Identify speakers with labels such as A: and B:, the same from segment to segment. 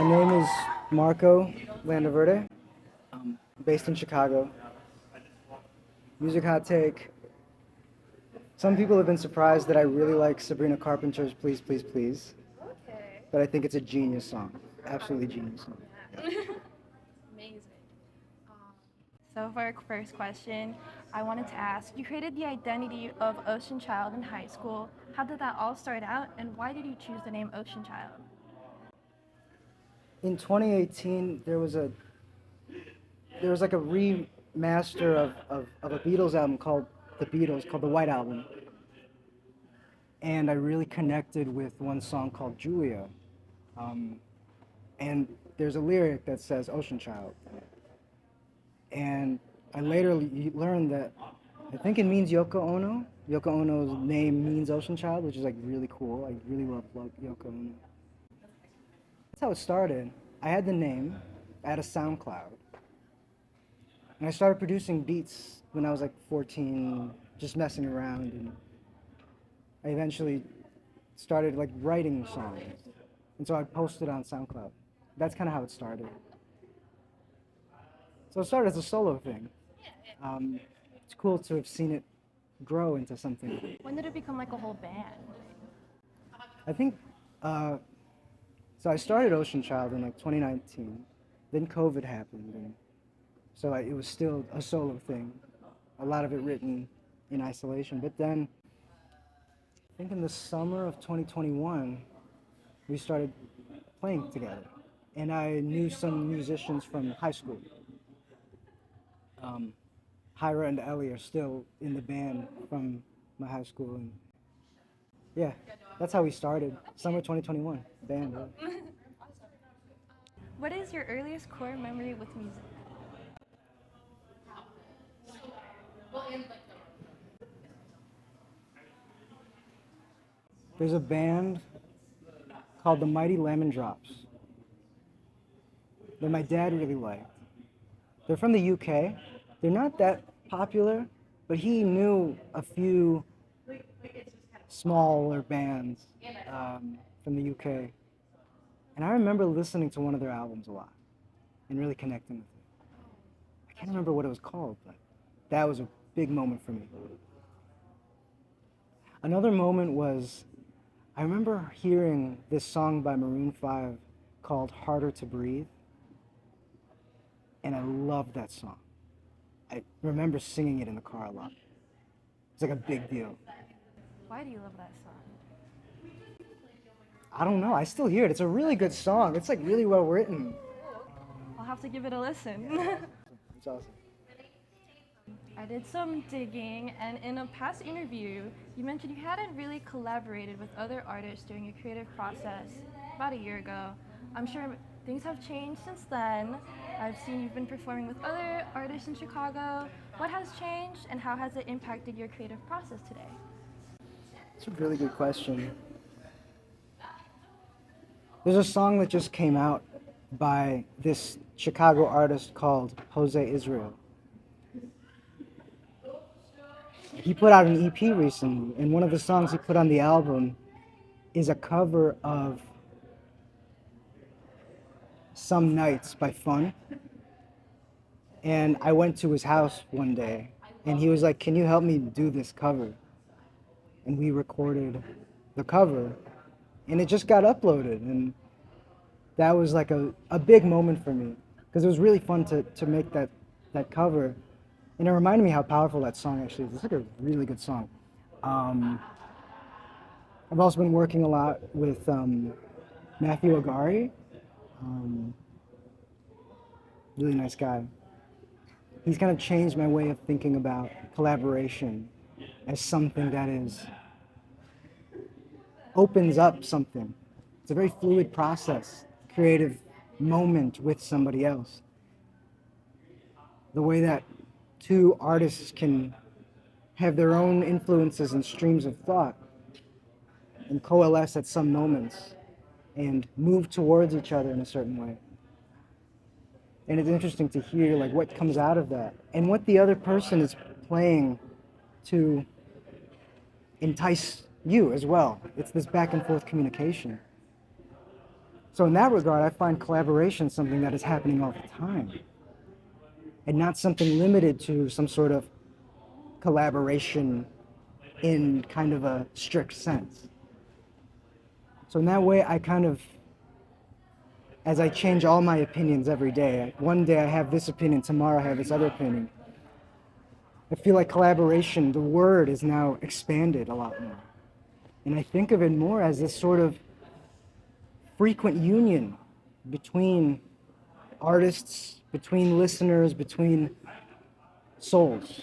A: name is Marco Landaverde. Based in Chicago. Music hot take. Some people have been surprised that I really like Sabrina Carpenter's Please, Please, Please.
B: Okay.
A: But I think it's a genius song. Absolutely genius song.
B: Amazing. So for our first question, I wanted to ask, you created the identity of Ocean Child in high school. How did that all start out, and why did you choose the name Ocean Child?
A: In 2018, there was like a remaster of a Beatles album called The Beatles, called the White Album. And I really connected with one song called Julia. And there's a lyric that says Ocean Child. And I later learned that I think it means Yoko Ono. Yoko Ono's name means Ocean Child, which is like really cool. I really love Yoko Ono. That's how it started. I had the name, I had a SoundCloud. And I started producing beats when I was like 14, just messing around. And I eventually started like writing songs. And so I posted on SoundCloud. That's kind of how it started. So it started as a solo thing. It's cool to have seen it grow into something.
B: When did it become like a whole band?
A: I think, so I started Ocean Child in like 2019. Then COVID happened. And so it was still a solo thing. A lot of it written in isolation. But then, I think in the summer of 2021, we started playing together. And I knew some musicians from high school. Hyra and Ellie are still in the band from my high school. And yeah, that's how we started. Summer 2021, band. Yeah.
B: What is your earliest core memory with music?
A: There's a band called the Mighty Lemon Drops that my dad really liked. They're from the UK. They're not that popular, but he knew a few smaller bands from the UK. And I remember listening to one of their albums a lot and really connecting with it. I can't remember what it was called, but that was a big moment for me. Another moment was, I remember hearing this song by Maroon 5 called Harder to Breathe. And I loved that song. I remember singing it in the car a lot. It's like a big deal.
B: Why do you love that song?
A: I don't know. I still hear it. It's a really good song. It's like really well written.
B: I'll have to give it a listen.
A: It's awesome.
B: I did some digging, and in a past interview, you mentioned you hadn't really collaborated with other artists during your creative process about a year ago. I'm sure things have changed since then. I've seen you've been performing with other artists in Chicago. What has changed, and how has it impacted your creative process today?
A: It's a really good question. There's a song that just came out by this Chicago artist called Jose Israel. He put out an EP recently, and one of the songs he put on the album is a cover of Some Nights by Fun. And I went to his house one day, and he was like, "Can you help me do this cover?" And we recorded the cover, and it just got uploaded. And that was like a big moment for me, because it was really fun to make that cover. And it reminded me how powerful that song actually is. It's like a really good song. I've also been working a lot with Matthew Agari. Really nice guy. He's kind of changed my way of thinking about collaboration as something that opens up something. It's a very fluid process, creative moment with somebody else. The way that two artists can have their own influences and streams of thought and coalesce at some moments and move towards each other in a certain way. And it's interesting to hear like what comes out of that and what the other person is playing to entice you as well. It's this back and forth communication. So in that regard, I find collaboration something that is happening all the time, and not something limited to some sort of collaboration in kind of a strict sense. So in that way, I kind of, as I change all my opinions every day, one day I have this opinion, tomorrow I have this other opinion, I feel like collaboration, the word is now expanded a lot more. And I think of it more as this sort of frequent union between artists, between listeners, between souls.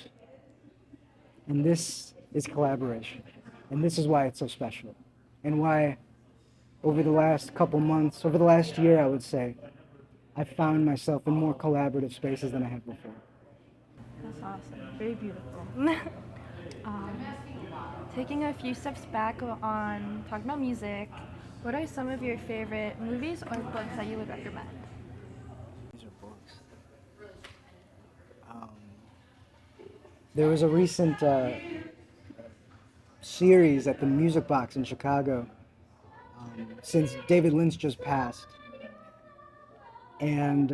A: And this is collaboration. And this is why it's so special. And why over the last couple months, over the last year, I would say, I've found myself in more collaborative spaces than I have before.
B: That's awesome. Very beautiful. um, Taking a few steps back on talking about music, what are some of your favorite movies or books that you would recommend?
A: These are books. There was a recent series at the Music Box in Chicago, since David Lynch just passed. And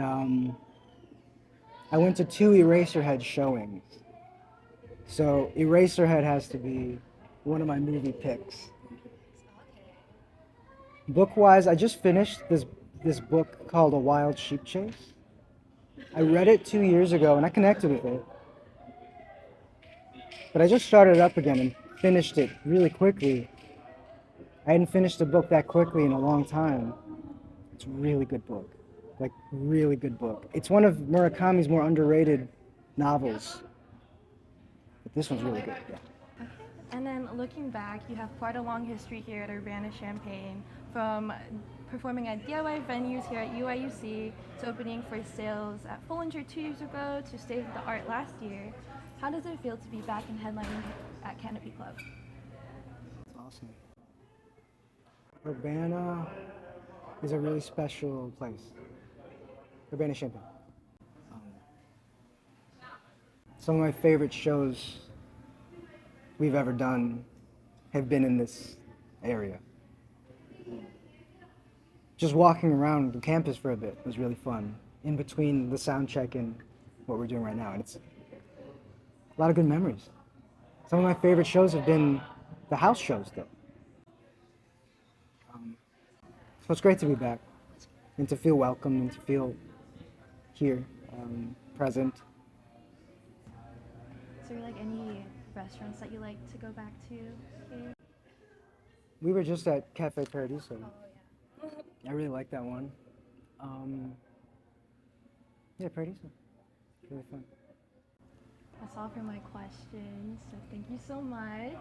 A: I went to 2 Eraserhead showings. So Eraserhead has to be one of my movie picks. Book-wise, I just finished this book called A Wild Sheep Chase. I read it 2 years ago and I connected with it. But I just started it up again and finished it really quickly. I hadn't finished a book that quickly in a long time. It's a really good book. Like, really good book. It's one of Murakami's more underrated novels. But this one's really good, yeah.
B: Okay. And then looking back, you have quite a long history here at Urbana-Champaign, from performing at DIY venues here at UIUC to opening for sales at Fullinger 2 years ago to State of the Art last year. How does it feel to be back and headlining at Canopy Club?
A: It's awesome. Urbana is a really special place. Urbana-Champaign. Some of my favorite shows we've ever done have been in this area. Just walking around the campus for a bit was really fun, in between the sound check and what we're doing right now. And it's a lot of good memories. Some of my favorite shows have been the house shows, though. So it's great to be back and to feel welcome and to feel here, present.
B: Is there like any restaurants that you like to go back to here?
A: We were just at Cafe Paradiso. I really like that one. Yeah, Paradiso. Really fun.
B: That's all for my questions, so thank you so much.